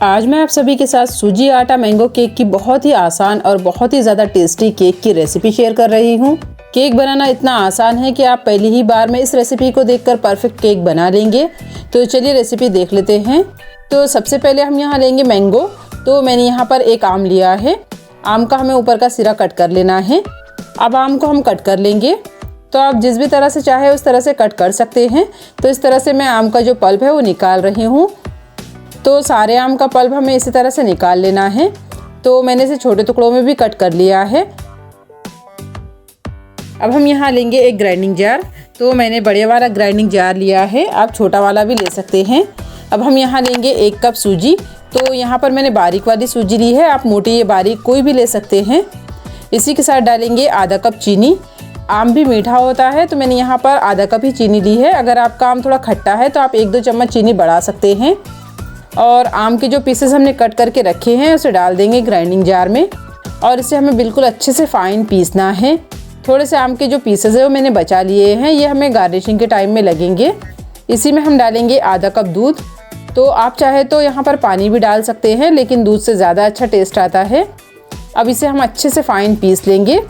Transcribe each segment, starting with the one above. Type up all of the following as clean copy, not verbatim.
आज मैं आप सभी के साथ सूजी आटा मैंगो केक की बहुत ही आसान और बहुत ही ज़्यादा टेस्टी केक की रेसिपी शेयर कर रही हूँ। केक बनाना इतना आसान है कि आप पहली ही बार में इस रेसिपी को देखकर परफेक्ट केक बना लेंगे। तो चलिए रेसिपी देख लेते हैं। तो सबसे पहले हम यहाँ लेंगे मैंगो। तो मैंने यहाँ पर एक आम लिया है। आम का हमें ऊपर का सिरा कट कर लेना है। अब आम को हम कट कर लेंगे। तो आप जिस भी तरह से चाहे उस तरह से कट कर सकते हैं। तो इस तरह से मैं आम का जो पल्प है वो निकाल रही हूँ। तो सारे आम का पल्प हमें इसी तरह से निकाल लेना है। तो मैंने इसे छोटे टुकड़ों में भी कट कर लिया है। अब हम यहाँ लेंगे एक ग्राइंडिंग जार। तो मैंने बड़े वाला ग्राइंडिंग जार लिया है, आप छोटा वाला भी ले सकते हैं। अब हम यहाँ लेंगे 1 कप सूजी। तो यहाँ पर मैंने बारीक वाली सूजी ली है, आप मोटी या बारीक कोई भी ले सकते हैं। इसी के साथ डालेंगे आधा कप चीनी। आम भी मीठा होता है तो मैंने यहाँ पर आधा कप ही चीनी ली है। अगर आपका आम थोड़ा खट्टा है तो आप 1-2 चम्मच चीनी बढ़ा सकते हैं। और आम के जो पीसेस हमने कट करके रखे हैं उसे डाल देंगे ग्राइंडिंग जार में और इसे हमें बिल्कुल अच्छे से फाइन पीसना है। थोड़े से आम के जो पीसेस है वो मैंने बचा लिए हैं, ये हमें गार्निशिंग के टाइम में लगेंगे। इसी में हम डालेंगे आधा कप दूध। तो आप चाहे तो यहाँ पर पानी भी डाल सकते हैं, लेकिन दूध से ज़्यादा अच्छा टेस्ट आता है। अब इसे हम अच्छे से फाइन पीस लेंगे।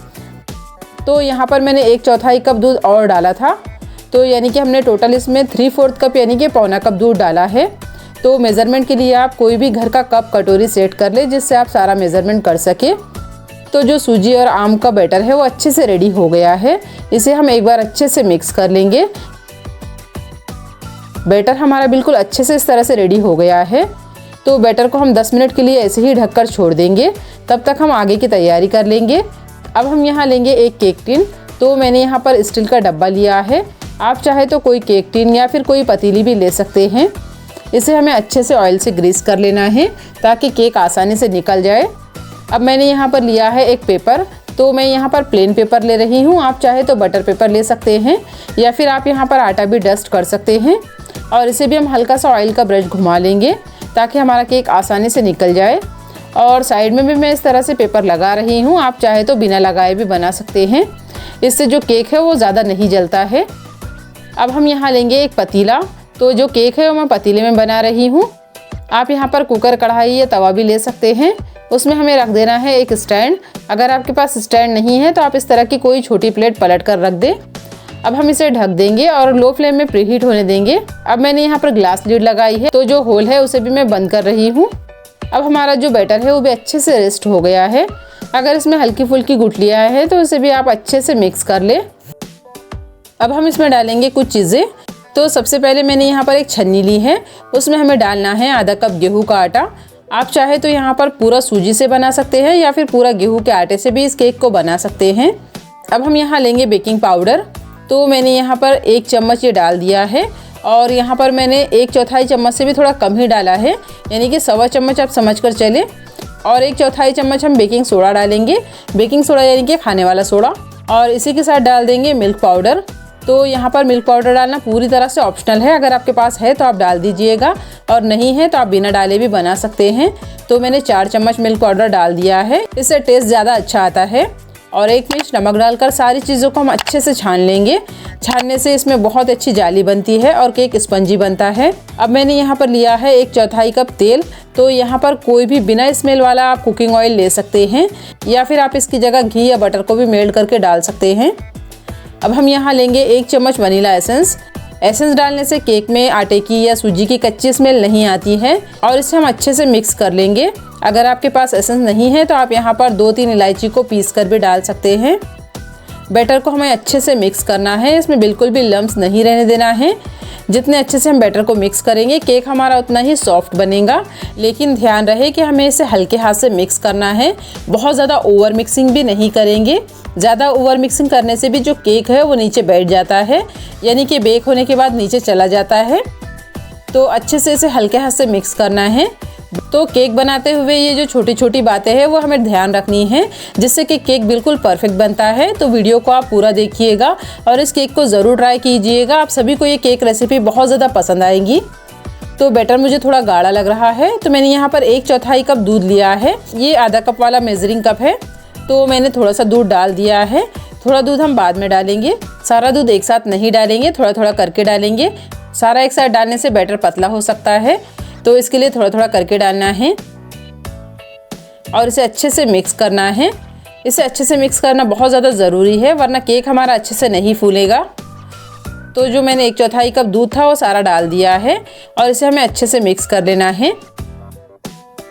तो यहाँ पर मैंने 1/4 कप दूध और डाला था। तो यानी कि हमने टोटल इसमें 3/4 कप यानी कि पौना कप दूध डाला है। तो मेज़रमेंट के लिए आप कोई भी घर का कप कटोरी सेट कर ले जिससे आप सारा मेज़रमेंट कर सके। तो जो सूजी और आम का बैटर है वो अच्छे से रेडी हो गया है। इसे हम एक बार अच्छे से मिक्स कर लेंगे। बैटर हमारा बिल्कुल अच्छे से इस तरह से रेडी हो गया है। तो बैटर को हम 10 मिनट के लिए ऐसे ही ढककर छोड़ देंगे, तब तक हम आगे की तैयारी कर लेंगे। अब हम यहाँ लेंगे एक केक टिन। तो मैंने यहाँ पर स्टील का डब्बा लिया है, आप चाहे तो कोई केक टिन या फिर कोई पतीली भी ले सकते हैं। इसे हमें अच्छे से ऑयल से ग्रीस कर लेना है ताकि केक आसानी से निकल जाए। अब मैंने यहाँ पर लिया है एक पेपर। तो मैं यहाँ पर प्लेन पेपर ले रही हूँ, आप चाहे तो बटर पेपर ले सकते हैं या फिर आप यहाँ पर आटा भी डस्ट कर सकते हैं। और इसे भी हम हल्का सा ऑयल का ब्रश घुमा लेंगे ताकि हमारा केक आसानी से निकल जाए। और साइड में भी मैं इस तरह से पेपर लगा रही हूँ, आप चाहे तो बिना लगाए भी बना सकते हैं। इससे जो केक है वो ज़्यादा नहीं जलता है। अब हम यहाँ लेंगे एक पतीला। तो जो केक है वो मैं पतीले में बना रही हूँ। आप यहाँ पर कुकर, कढ़ाई या तवा भी ले सकते हैं। उसमें हमें रख देना है एक स्टैंड। अगर आपके पास स्टैंड नहीं है तो आप इस तरह की कोई छोटी प्लेट पलट कर रख दें। अब हम इसे ढक देंगे और लो फ्लेम में प्रीहीट होने देंगे। अब मैंने यहाँ पर ग्लास लीड लगाई है, तो जो होल है उसे भी मैं बंद कर रही हूँ। अब हमारा जो बैटर है वो भी अच्छे से रेस्ट हो गया है। अगर इसमें हल्की फुल्की गुठलियाँ हैं तो इसे भी आप अच्छे से मिक्स कर लें। अब हम इसमें डालेंगे कुछ चीज़ें। तो सबसे पहले मैंने यहाँ पर एक छन्नी ली है, उसमें हमें डालना है आधा कप गेहूं का आटा। आप चाहे तो यहाँ पर पूरा सूजी से बना सकते हैं या फिर पूरा गेहूं के आटे से भी इस केक को बना सकते हैं। अब हम यहाँ लेंगे बेकिंग पाउडर। तो मैंने यहाँ पर 1 चम्मच ये डाल दिया है और यहाँ पर मैंने 1/4 चम्मच से भी थोड़ा कम ही डाला है, यानी कि 1/4 चम्मच आप समझ कर चलें। और 1/4 चम्मच हम बेकिंग सोडा डालेंगे। बेकिंग सोडा यानी कि खाने वाला सोडा। और इसी के साथ डाल देंगे मिल्क पाउडर। तो यहाँ पर मिल्क पाउडर डालना पूरी तरह से ऑप्शनल है, अगर आपके पास है तो आप डाल दीजिएगा और नहीं है तो आप बिना डाले भी बना सकते हैं। तो मैंने 4 चम्मच मिल्क पाउडर डाल दिया है, इससे टेस्ट ज़्यादा अच्छा आता है। और 1 पिंच नमक डालकर सारी चीज़ों को हम अच्छे से छान लेंगे। छानने से इसमें बहुत अच्छी जाली बनती है और केक स्पंजी बनता है। अब मैंने यहाँ पर लिया है 1/4 कप तेल। तो यहाँ पर कोई भी बिना स्मेल वाला आप कुकिंग ऑयल ले सकते हैं या फिर आप इसकी जगह घी या बटर को भी मेल्ट करके डाल सकते हैं। अब हम यहाँ लेंगे 1 चम्मच वनीला एसेंस। एसेंस डालने से केक में आटे की या सूजी की कच्ची स्मेल नहीं आती है और इसे हम अच्छे से मिक्स कर लेंगे। अगर आपके पास एसेंस नहीं है तो आप यहाँ पर 2-3 इलायची को पीस कर भी डाल सकते हैं। बैटर को हमें अच्छे से मिक्स करना है, इसमें बिल्कुल भी लम्स नहीं रहने देना है। जितने अच्छे से हम बैटर को मिक्स करेंगे केक हमारा उतना ही सॉफ्ट बनेगा। लेकिन ध्यान रहे कि हमें इसे हल्के हाथ से मिक्स करना है, बहुत ज़्यादा ओवर मिक्सिंग भी नहीं करेंगे। ज़्यादा ओवर मिक्सिंग करने से भी जो केक है वो नीचे बैठ जाता है, यानी कि बेक होने के बाद नीचे चला जाता है। तो अच्छे से इसे हल्के हाथ से मिक्स करना है। तो केक बनाते हुए ये जो छोटी छोटी बातें हैं वो हमें ध्यान रखनी है, जिससे कि केक बिल्कुल परफेक्ट बनता है। तो वीडियो को आप पूरा देखिएगा और इस केक को ज़रूर ट्राई कीजिएगा। आप सभी को ये केक रेसिपी बहुत ज़्यादा पसंद आएगी। तो बैटर मुझे थोड़ा गाढ़ा लग रहा है, तो मैंने यहाँ पर 1/4 कप दूध लिया है। ये आधा कप वाला मेजरिंग कप है, तो मैंने थोड़ा सा दूध डाल दिया है। थोड़ा दूध हम बाद में डालेंगे, सारा दूध एक साथ नहीं डालेंगे, थोड़ा थोड़ा करके डालेंगे। सारा एक साथ डालने से बैटर पतला हो सकता है। तो इसके लिए थोड़ा थोड़ा करके डालना है और इसे अच्छे से मिक्स करना है। इसे अच्छे से मिक्स करना बहुत ज़्यादा ज़रूरी है, वरना केक हमारा अच्छे से नहीं फूलेगा। तो जो मैंने 1/4 कप दूध था वो सारा डाल दिया है और इसे हमें अच्छे से मिक्स कर लेना है।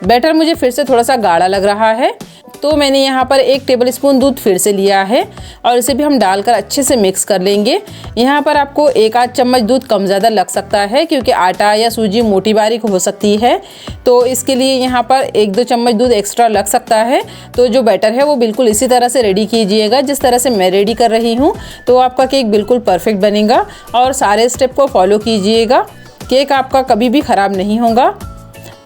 बैटर मुझे फिर से थोड़ा सा गाढ़ा लग रहा है, तो मैंने यहाँ पर 1 टेबलस्पून दूध फिर से लिया है और इसे भी हम डालकर अच्छे से मिक्स कर लेंगे। यहाँ पर आपको 1 आध चम्मच दूध कम ज़्यादा लग सकता है, क्योंकि आटा या सूजी मोटी बारीक हो सकती है, तो इसके लिए यहाँ पर 1-2 चम्मच दूध एक्स्ट्रा लग सकता है। तो जो बैटर है वो बिल्कुल इसी तरह से रेडी कीजिएगा जिस तरह से मैं रेडी कर रही हूँ, तो आपका केक बिल्कुल परफेक्ट बनेगा। और सारे स्टेप को फॉलो कीजिएगा, केक आपका कभी भी ख़राब नहीं होगा।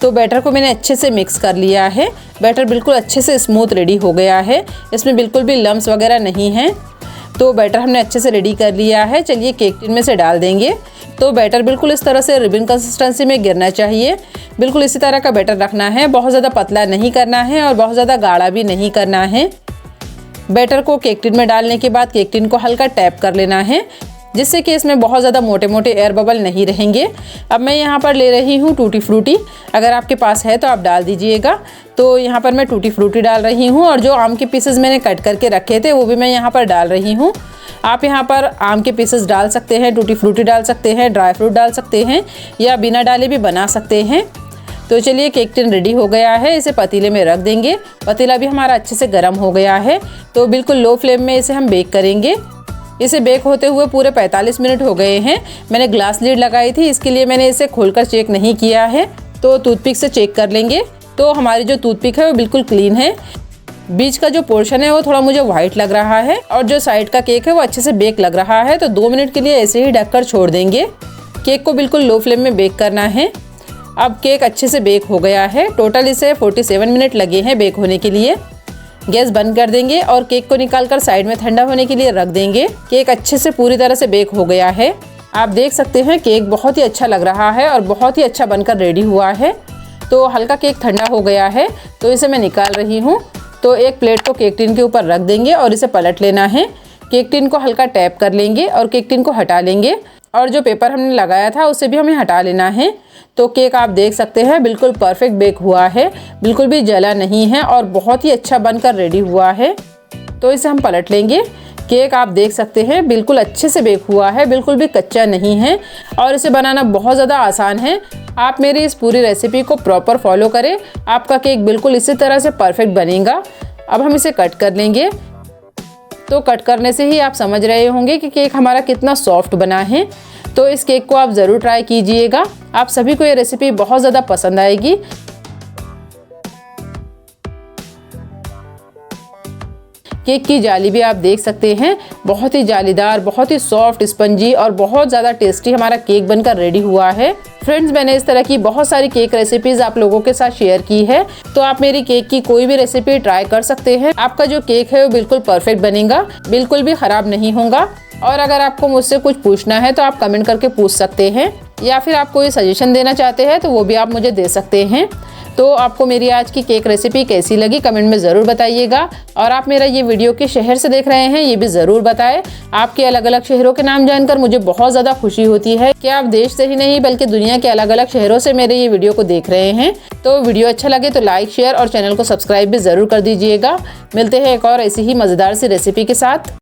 तो बैटर को मैंने अच्छे से मिक्स कर लिया है। बैटर बिल्कुल अच्छे से स्मूथ रेडी हो गया है, इसमें बिल्कुल भी लम्स वगैरह नहीं हैं। तो बैटर हमने अच्छे से रेडी कर लिया है। चलिए केक टिन में से डाल देंगे। तो बैटर बिल्कुल इस तरह से रिबन कंसिस्टेंसी में गिरना चाहिए। बिल्कुल इसी तरह का बैटर रखना है, बहुत ज़्यादा पतला नहीं करना है और बहुत ज़्यादा गाढ़ा भी नहीं करना है। बैटर को केक टिन में डालने के बाद केक टिन को हल्का टैप कर लेना है, जिससे कि इसमें बहुत ज़्यादा मोटे मोटे एयर बबल नहीं रहेंगे। अब मैं यहाँ पर ले रही हूँ टूटी फ्रूटी, अगर आपके पास है तो आप डाल दीजिएगा। तो यहाँ पर मैं टूटी फ्रूटी डाल रही हूँ और जो आम के पीसेस मैंने कट करके रखे थे वो भी मैं यहाँ पर डाल रही हूँ। आप यहाँ पर आम के पीसेस डाल सकते हैं, टूटी फ्रूटी डाल सकते हैं, ड्राई फ्रूट डाल सकते हैं या बिना डाले भी बना सकते हैं। तो चलिए केक टिन रेडी हो गया है, इसे पतीले में रख देंगे। पतीला भी हमारा अच्छे से गर्म हो गया है, तो बिल्कुल लो फ्लेम में इसे हम बेक करेंगे। इसे बेक होते हुए पूरे 45 मिनट हो गए हैं। मैंने ग्लास लीड लगाई थी, इसके लिए मैंने इसे खोलकर चेक नहीं किया है, तो टूथपिक से चेक कर लेंगे। तो हमारी जो टूथपिक है वो बिल्कुल क्लीन है। बीच का जो पोर्शन है वो थोड़ा मुझे वाइट लग रहा है और जो साइड का केक है वो अच्छे से बेक लग रहा है। तो 2 मिनट के लिए ऐसे ही ढककर छोड़ देंगे। केक को बिल्कुल लो फ्लेम में बेक करना है। अब केक अच्छे से बेक हो गया है। टोटल इसे 47 मिनट लगे हैं बेक होने के लिए। गैस बंद कर देंगे और केक को निकालकर साइड में ठंडा होने के लिए रख देंगे। केक अच्छे से पूरी तरह से बेक हो गया है। आप देख सकते हैं केक बहुत ही अच्छा लग रहा है और बहुत ही अच्छा बनकर रेडी हुआ है। तो हल्का केक ठंडा हो गया है, तो इसे मैं निकाल रही हूँ। तो एक प्लेट को केक टिन के ऊपर रख देंगे और इसे पलट लेना है। केक टिन को हल्का टैप कर लेंगे और केक टिन को हटा लेंगे और जो पेपर हमने लगाया था उसे भी हमें हटा लेना है। तो केक आप देख सकते हैं बिल्कुल परफेक्ट बेक हुआ है, बिल्कुल भी जला नहीं है और बहुत ही अच्छा बनकर रेडी हुआ है। तो इसे हम पलट लेंगे। केक आप देख सकते हैं बिल्कुल अच्छे से बेक हुआ है, बिल्कुल भी कच्चा नहीं है और इसे बनाना बहुत ज़्यादा आसान है। आप मेरी इस पूरी रेसिपी को प्रॉपर फॉलो करें, आपका केक बिल्कुल इसी तरह से परफेक्ट बनेगा। अब हम इसे कट कर लेंगे। तो कट करने से ही आप समझ रहे होंगे कि केक हमारा कितना सॉफ्ट बना है। तो इस केक को आप ज़रूर ट्राई कीजिएगा, आप सभी को ये रेसिपी बहुत ज़्यादा पसंद आएगी। केक की जाली भी आप देख सकते हैं, बहुत ही जालीदार, बहुत ही सॉफ्ट, स्पंजी और बहुत ज़्यादा टेस्टी हमारा केक बनकर रेडी हुआ है। फ्रेंड्स, मैंने इस तरह की बहुत सारी केक रेसिपीज़ आप लोगों के साथ शेयर की है, तो आप मेरी केक की कोई भी रेसिपी ट्राई कर सकते हैं। आपका जो केक है वो बिल्कुल परफेक्ट बनेगा, बिल्कुल भी ख़राब नहीं होगा। और अगर आपको मुझसे कुछ पूछना है तो आप कमेंट करके पूछ सकते हैं, या फिर आप कोई सजेशन देना चाहते हैं तो वो भी आप मुझे दे सकते हैं। तो आपको मेरी आज की केक रेसिपी कैसी लगी कमेंट में ज़रूर बताइएगा। और आप मेरा ये वीडियो किस शहर से देख रहे हैं ये भी ज़रूर बताएं। आपके अलग अलग शहरों के नाम जानकर मुझे बहुत ज़्यादा खुशी होती है कि आप देश से ही नहीं बल्कि दुनिया के अलग अलग शहरों से मेरे ये वीडियो को देख रहे हैं। तो वीडियो अच्छा लगे तो लाइक, शेयर और चैनल को सब्सक्राइब भी ज़रूर कर दीजिएगा। मिलते हैं एक और ऐसी ही मज़ेदार सी रेसिपी के साथ।